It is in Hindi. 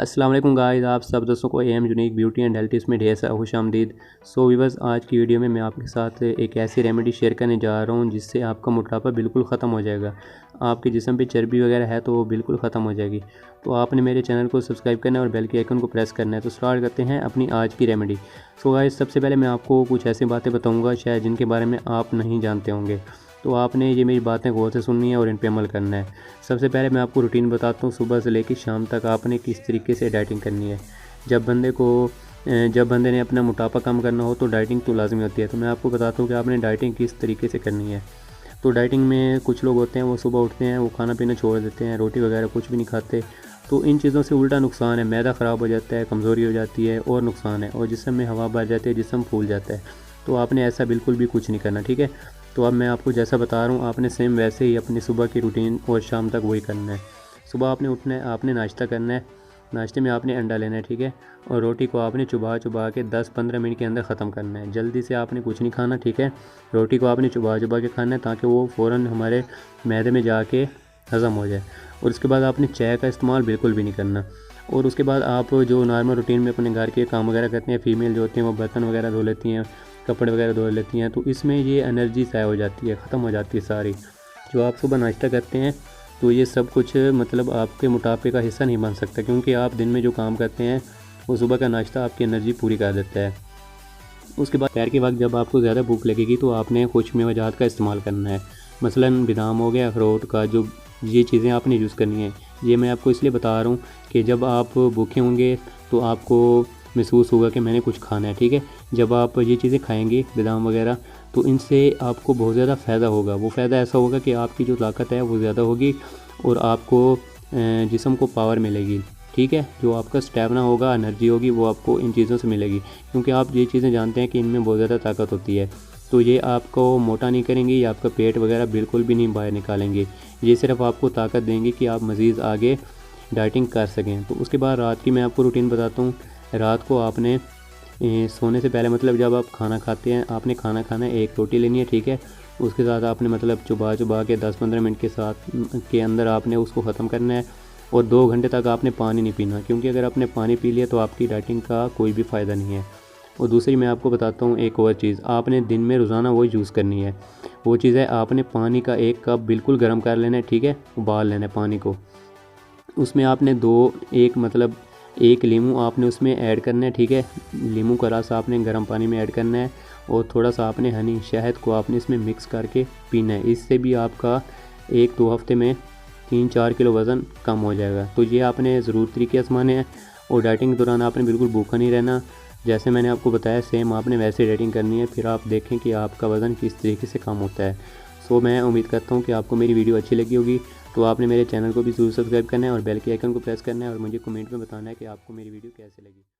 अस्सलाम वालेकुम गाइस, आप सब दोस्तों को M unique beauty and health में ढेर सारा खुश आमदीद। सो वीवर्स, आज की वीडियो में मैं आपके साथ एक ऐसी रेमेडी शेयर करने जा रहा हूं जिससे आपका मोटापा बिल्कुल ख़त्म हो जाएगा। आपके जिस्म पे चर्बी वगैरह है तो वो बिल्कुल ख़त्म हो जाएगी। तो आपने मेरे चैनल को सब्सक्राइब करना है और बेल के आइकन को प्रेस करना है। तो स्टार्ट करते हैं अपनी आज की रेमेडी। सो गाइस, सबसे पहले मैं आपको कुछ ऐसी बातें बताऊँगा शायद जिनके बारे में आप नहीं जानते होंगे, तो आपने ये मेरी बातें गौर से सुननी है और इन पे अमल करना है। सबसे पहले मैं आपको रूटीन बताता हूँ, सुबह से लेकर शाम तक आपने किस तरीके से डाइटिंग करनी है। जब बंदे ने अपना मोटापा कम करना हो तो डाइटिंग तो लाजमी होती है। तो मैं आपको बताता हूँ कि आपने डाइटिंग किस तरीके से करनी है। तो डाइटिंग में कुछ लोग होते हैं वो सुबह उठते हैं, वो खाना पीना छोड़ देते हैं, रोटी वगैरह कुछ भी नहीं खाते। तो इन चीज़ों से उल्टा नुकसान है, मैदा ख़राब हो जाता है, कमज़ोरी हो जाती है और नुकसान है, और जिस्म में हवा भर जाती है, जिस्म फूल जाता है। तो आपने ऐसा बिल्कुल भी कुछ नहीं करना, ठीक है। तो अब मैं आपको जैसा बता रहा हूँ आपने सेम वैसे ही अपनी सुबह की रूटीन और शाम तक वही करना है। सुबह आपने उठना है, आपने नाश्ता करना है, नाश्ते में आपने अंडा लेना है, ठीक है। और रोटी को आपने चुबा के 10-15 मिनट के अंदर ख़त्म करना है। जल्दी से आपने कुछ नहीं खाना, ठीक है। रोटी को आपने चुबा के खाना है ताकि वो फ़ौरन हमारे मैदे में जाके हज़म हो जाए। और उसके बाद आपने चाय का इस्तेमाल बिल्कुल भी नहीं करना। और उसके बाद आप जो नॉर्मल रूटीन में अपने घर के काम वगैरह करते हैं, फ़ीमेल जो होती हैं वो बर्तन वगैरह धो लेती हैं, कपड़े वगैरह धो लेती हैं, तो इसमें ये एनर्जी ज़ाया हो जाती है, ख़त्म हो जाती है सारी। जो आप सुबह नाश्ता करते हैं तो ये सब कुछ मतलब आपके मोटापे का हिस्सा नहीं बन सकता, क्योंकि आप दिन में जो काम करते हैं वो सुबह का नाश्ता आपकी एनर्जी पूरी कर देता है। उसके बाद दोपहर के वक्त जब आपको ज़्यादा भूख लगेगी तो आपने कुछ मेवाजात का इस्तेमाल करना है। मसलन बादाम हो गया, अखरोट का, जो ये चीज़ें आपने यूज़ करनी है। ये मैं आपको इसलिए बता रहा हूँ कि जब आप भूखे होंगे तो आपको महसूस होगा कि मैंने कुछ खाना है, ठीक है। जब आप ये चीज़ें खाएंगे बादाम वगैरह तो इनसे आपको बहुत ज़्यादा फ़ायदा होगा। वो फ़ायदा ऐसा होगा कि आपकी जो ताकत है वो ज़्यादा होगी और आपको जिस्म को पावर मिलेगी, ठीक है। जो आपका स्टैमिना होगा, एनर्जी होगी, वो आपको इन चीज़ों से मिलेगी, क्योंकि आप ये चीज़ें जानते हैं कि इनमें बहुत ज़्यादा ताकत होती है। तो ये आपको मोटा नहीं करेंगे, ये आपका पेट वगैरह बिल्कुल भी नहीं बाहर निकालेंगे। ये सिर्फ आपको ताकत देंगे कि आप मज़ीद आगे डाइटिंग कर सकें। तो उसके बाद रात की मैं आपको रूटीन बताता हूँ। रात को आपने सोने से पहले मतलब जब आप खाना खाते हैं, आपने खाना खाना है, एक रोटी लेनी है, ठीक है। उसके साथ आपने मतलब चुबा के 10-15 मिनट के अंदर आपने उसको ख़त्म करना है। और 2 घंटे तक आपने पानी नहीं पीना, क्योंकि अगर आपने पानी पी लिया तो आपकी डाइटिंग का कोई भी फ़ायदा नहीं है। और दूसरी मैं आपको बताता हूँ एक और चीज़, आपने दिन में रोज़ाना वो यूज़ करनी है। वो चीज़ है, आपने पानी का 1 कप बिल्कुल गर्म कर लेना है, ठीक है। उबाल लेना है पानी को। उसमें आपने एक लीमू आपने उसमें ऐड करना है, ठीक है। लीमू का रस आपने गर्म पानी में ऐड करना है और थोड़ा सा आपने हनी, शहद को आपने इसमें मिक्स करके पीना है। इससे भी आपका 1-2 हफ्ते में 3-4 किलो वज़न कम हो जाएगा। तो ये आपने ज़रूर तरीके आजमाने हैं। और डाइटिंग के दौरान आपने बिल्कुल भूखा नहीं रहना, जैसे मैंने आपको बताया सेम आपने वैसे डाइटिंग करनी है। फिर आप देखें कि आपका वज़न किस तरीके से कम होता है। सो मैं उम्मीद करता हूँ कि आपको मेरी वीडियो अच्छी लगी होगी। तो आपने मेरे चैनल को भी ज़रूर सब्सक्राइब करना है और बेल के आइकन को प्रेस करना है और मुझे कमेंट में बताना है कि आपको मेरी वीडियो कैसे लगी।